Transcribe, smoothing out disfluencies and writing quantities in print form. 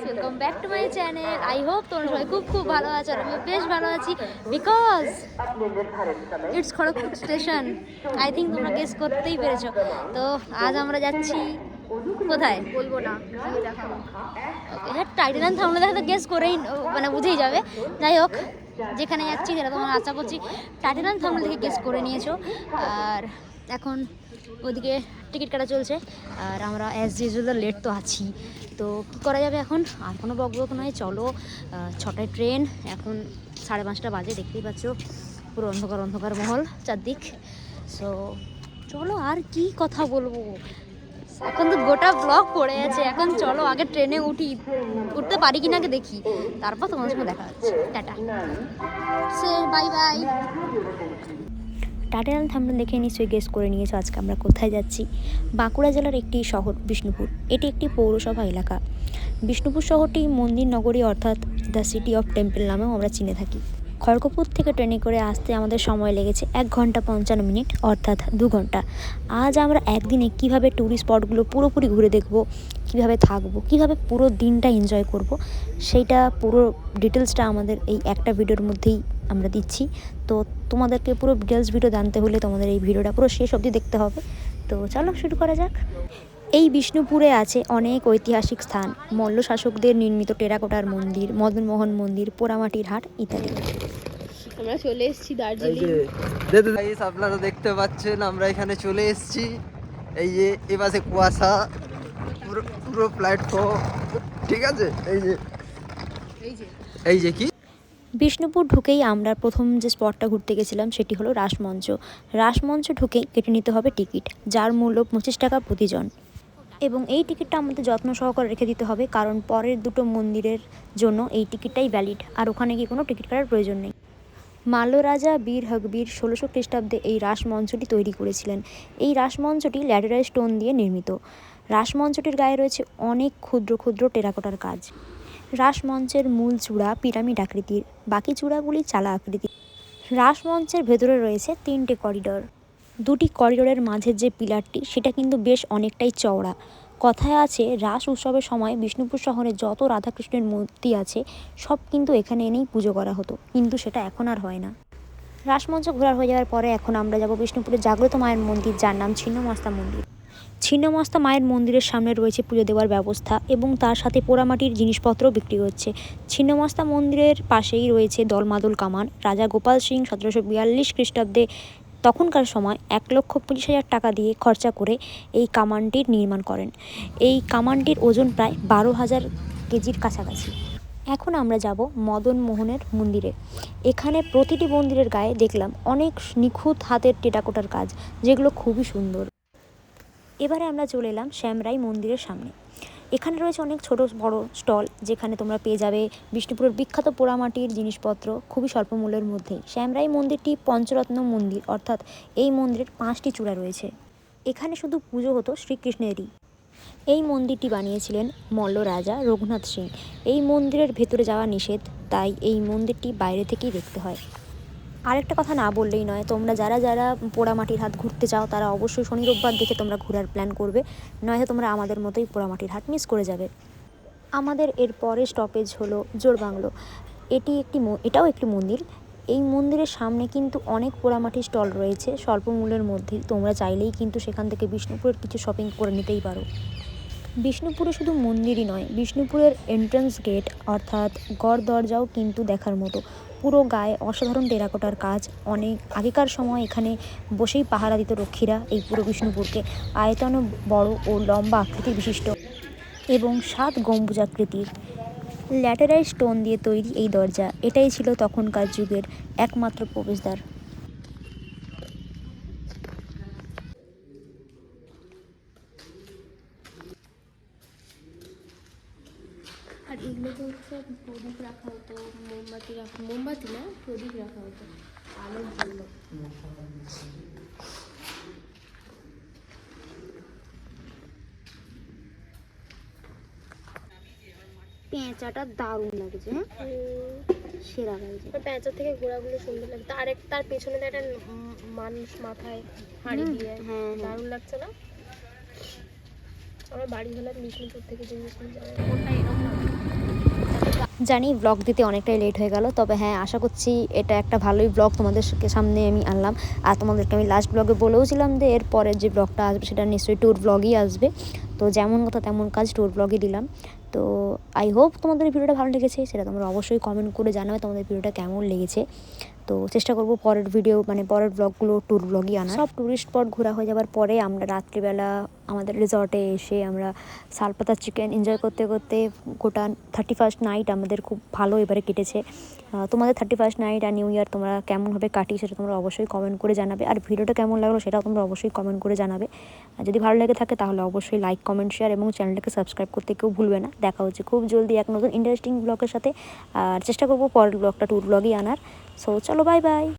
Welcome back to my channel. I hope তোমরা সবাই খুব খুব ভালো আছো আর আমি বেশ ভালো আছি because it's Kharagpur station. I think তোমরা গেস করতেই পেরেছো। তো আজ আমরা যাচ্ছি কোথায় বলবো না, গিয়ে দেখাবো। ওকে, হ্যাঁ, টাইটেল অ্যান্ড থাম্বনেল দেখে তো গেস করেই মানে বুঝেই যাবে। যাই হোক, যেখানে যাচ্ছি সেটা তোমরা আশা করছি টাইটেল অ্যান্ড থাম্বনেল দেখে গেস করে নিয়েছো। আর এখন ওদিকে টিকিট কাটা চলছে আর আমরা অ্যাজ ইউজুয়াল লেট তো আছি। তো কী করা যাবে এখন, আর কোনো বকবক নয়, চলো। 6টায় ট্রেন, এখন 5:30 বাজে, দেখতেই পাচ্ছ পুরো অন্ধকার অন্ধকার মহল চারদিক। সো চলো, আর কি কথা বলবো, এখন তো গোটা ব্লগ পড়ে আছে। এখন চলো আগে ট্রেনে উঠতে পারি কিনা আগে দেখি, তারপর তোমাদের সঙ্গে দেখা হচ্ছে। Tata, say bye bye. Title and thumbnail দেখে নিশ্চয়ই গেস করে নিয়েছো আজকে আমরা কোথায় যাচ্ছি। বাঁকুড়া জেলার একটি শহর বিষ্ণুপুর। এটি একটি পৌরসভা এলাকা। বিষ্ণুপুর শহরটি মন্দির নগরী অর্থাৎ দ্য সিটি অফ টেম্পল নামেও আমরা চিনে থাকি। খড়গপুর থেকে ট্রেনে করে আসতে আমাদের সময় লেগেছে 1 ঘন্টা 55 মিনিট, অর্থাৎ 2 ঘন্টা। আজ আমরা একদিনে কিভাবে ট্যুরিস্ট স্পটগুলো পুরোপুরি ঘুরে দেখব, কিভাবে থাকবো, কিভাবে পুরো দিনটা এনজয় করব, সেইটা পুরো ডিটেলসটা আমাদের এই একটা ভিডিওর মধ্যেই আমরা দিচ্ছি। তো তোমাদেরকে পুরো ডিটেলস ভিডিও জানতে হলে তোমাদের এই ভিডিওটা পুরো শেষ অবধি দেখতে হবে। তো চলো শুরু করা যাক। এই বিষ্ণুপুরে আছে অনেক ঐতিহাসিক স্থান, মল্ল শাসকদের নির্মিত টেরাকোটার মন্দির, মদনমোহন মন্দির, পোড়ামাটির হাট ইত্যাদি। আমরা চলে এসেছি দার্জিলিং। আপনারা দেখতে পাচ্ছেন আমরা এখানে চলে এসেছি। এই যে এপাশে কুয়াশা, পুরো পুরো প্ল্যাটফর্ম, ঠিক আছে। এই যে কি বিষ্ণুপুর ঢুকেই আমরা প্রথম যে স্পটটা ঘুরতে গেছিলাম সেটি হলো রাসমঞ্চ। রাসমঞ্চ ঢুকেই কেটে নিতে হবে টিকিট, যার মূল্য 25 টাকা প্রতিজন। এবং এই টিকিটটা আমাদের যত্ন সহকারে রেখে দিতে হবে, কারণ পরের দুটো মন্দিরের জন্য এই টিকিটটাই ভ্যালিড, আর ওখানে গিয়ে কোনো টিকিট কাটার প্রয়োজন নেই। মাল্য রাজা বীর হকবীর 1600 খ্রিস্টাব্দে এই রাসমঞ্চটি তৈরি করেছিলেন। এই রাসমঞ্চটি ল্যাটেরাইট স্টোন দিয়ে নির্মিত। রাসমঞ্চটির গায়ে রয়েছে অনেক ক্ষুদ্র ক্ষুদ্র টেরাকোটার কাজ। রাসমঞ্চের মূল চূড়া পিরামিড আকৃতির, বাকি চূড়াগুলি চালা আকৃতির। রাসমঞ্চের ভেতরে রয়েছে 3টে করিডর। 2টি করিডোরের মাঝের যে পিলারটি সেটা কিন্তু বেশ অনেকটাই চওড়া। কথায় আছে রাস উৎসবের সময় বিষ্ণুপুর শহরে যত রাধাকৃষ্ণের মূর্তি আছে সব কিন্তু এখানে এনেই পুজো করা হতো, কিন্তু সেটা এখন আর হয় না। রাসমঞ্চ ঘোরার হয়ে যাওয়ার পরে এখন আমরা যাব বিষ্ণুপুরের জাগ্রত মায়ের মন্দির, যার নাম ছিন্নমস্তা মন্দির। ছিন্নমস্তা মায়ের মন্দিরের সামনে রয়েছে পুজো দেওয়ার ব্যবস্থা এবং তার সাথে পোড়ামাটির জিনিসপত্রও বিক্রি হচ্ছে। ছিন্নমস্তা মন্দিরের পাশেই রয়েছে দলমাদল কামান। রাজা গোপাল সিং 1742 খ্রিস্টাব্দে তখনকার সময় 1,25,000 টাকা দিয়ে খরচা করে এই কামানটির নির্মাণ করেন। এই কামানটির ওজন প্রায় 12,000 কেজির কাছাকাছি। এখন আমরা যাব মদন মোহনের মন্দিরে। এখানে প্রতিটি মন্দিরের গায়ে দেখলাম অনেক নিখুঁত হাতের টেরাকোটার কাজ, যেগুলো খুবই সুন্দর। এবারে আমরা চলে এলাম শ্যামরাই মন্দিরের সামনে। এখানে রয়েছে অনেক ছোট বড় স্টল, যেখানে তোমরা পেয়ে যাবে বিষ্ণুপুরের বিখ্যাত পোড়ামাটির জিনিসপত্র খুবই স্বল্প মূল্যের মধ্যেই। শ্যামরাই মন্দিরটি পঞ্চরত্ন মন্দির, অর্থাৎ এই মন্দিরের 5টি চূড়া রয়েছে। এখানে শুধু পুজো হতো শ্রীকৃষ্ণেরই। এই মন্দিরটি বানিয়েছিলেন মল্ল রাজা রঘুনাথ সিং। এই মন্দিরের ভেতরে যাওয়া নিষেধ, তাই এই মন্দিরটি বাইরে থেকেই দেখতে হয়। আরেকটা কথা না বললেই নয়, তোমরা যারা যারা পোড়ামাটির হাট ঘুরতে চাও তারা অবশ্যই শনি রোববার দেখে তোমরা ঘোরার প্ল্যান করবে, নয়তো তোমরা আমাদের মতোই পোড়ামাটির হাট মিস করে যাবে। আমাদের এর পরের স্টপেজ হলো জোড়বাংলো। এটাও একটি মন্দির। এই মন্দিরের সামনে কিন্তু অনেক পোড়ামাটির স্টল রয়েছে স্বল্প মূল্যের মধ্যেই। তোমরা চাইলেই কিন্তু সেখান থেকে বিষ্ণুপুরের কিছু শপিং করে নিতেই পারো। বিষ্ণুপুরে শুধু মন্দিরই নয়, বিষ্ণুপুরের এন্ট্রান্স গেট অর্থাৎ গড় দরজাও কিন্তু দেখার মতো। পুরো গায়ে অসাধারণ টেরাকোটার কাজ। অনেক আগেকার সময় এখানে বসেই পাহারা দিত রক্ষীরা এই পুরো বিষ্ণুপুরকে। আয়তনও বড় ও লম্বা আকৃতির বিশিষ্ট এবং 7 গম্বুজাকৃতির। ল্যাটেরাইট স্টোন দিয়ে তৈরি এই দরজা, এটাই ছিল তখনকার যুগের একমাত্র প্রবেশদ্বার। আর এগুলোতে হচ্ছে প্রদীপ রাখা হতো, মোমবাতি না প্রদীপ রাখা হতো আলোর জন্য। পেঁচাটা দারুণ লাগছে, সেরা লাগছে। পেঁচা থেকে ঘোড়াগুলো সুন্দর লাগছে। তার পেছনে একটা মানুষ মাথায় হাঁড়ি দিয়ে, দারুণ লাগছে না? আমার বাড়ি হলো বিষ্ণুপুর থেকে জিনিস নিয়ে যাওয়া, ওটা এরকম জানি ব্লগ দিতে অনেকটাই লেট হয়ে গেল, তবে হ্যাঁ আশা করছি এটা একটা ভালোই ব্লগ তোমাদের সামনে আমি আনলাম। আর তোমাদেরকে আমি লাস্ট ব্লগে বলেওছিলাম যে এর পরের যে ব্লগটা আসবে সেটা নিশ্চয়ই ট্যুর ব্লগই আসবে। তো যেমন কথা তেমন কাজ, ট্যুর ব্লগই দিলাম। তো আই হোপ তোমাদের ভিডিওটা ভালো লেগেছে, সেটা তোমরা অবশ্যই কমেন্ট করে জানাবে তোমাদের ভিডিওটা কেমন লেগেছে। তো চেষ্টা করব পরের ভিডিও মানে পরের ব্লগগুলো ট্যুর ব্লগই আনা। সব ট্যুরিস্ট স্পট ঘোরা হয়ে যাওয়ার পরে আমরা রাত্রিবেলা আমাদের রিসর্টে এসে আমরা শালপাতার চিকেন এনজয় করতে করতে গোটা 31st নাইট আমাদের খুব ভালো এবারে কেটেছে। তোমাদের 31st নাইট আর নিউ ইয়ার তোমরা কেমনভাবে কাটিয়ে সেটা তোমরা অবশ্যই কমেন্ট করে জানাবে। আর ভিডিওটা কেমন লাগলো সেটাও তোমরা অবশ্যই কমেন্ট করে জানাবে। আর যদি ভালো লেগে থাকে তাহলে অবশ্যই লাইক, কমেন্ট, শেয়ার এবং চ্যানেলটাকে সাবস্ক্রাইব করতে কেউ ভুলবে না। দেখা হচ্ছে খুব জলদি এক নতুন ইন্টারেস্টিং ব্লগের সাথে। আর চেষ্টা করবো পরের ব্লগটা ট্যুর ব্লগই আনার। সো চলো, বাই বাই।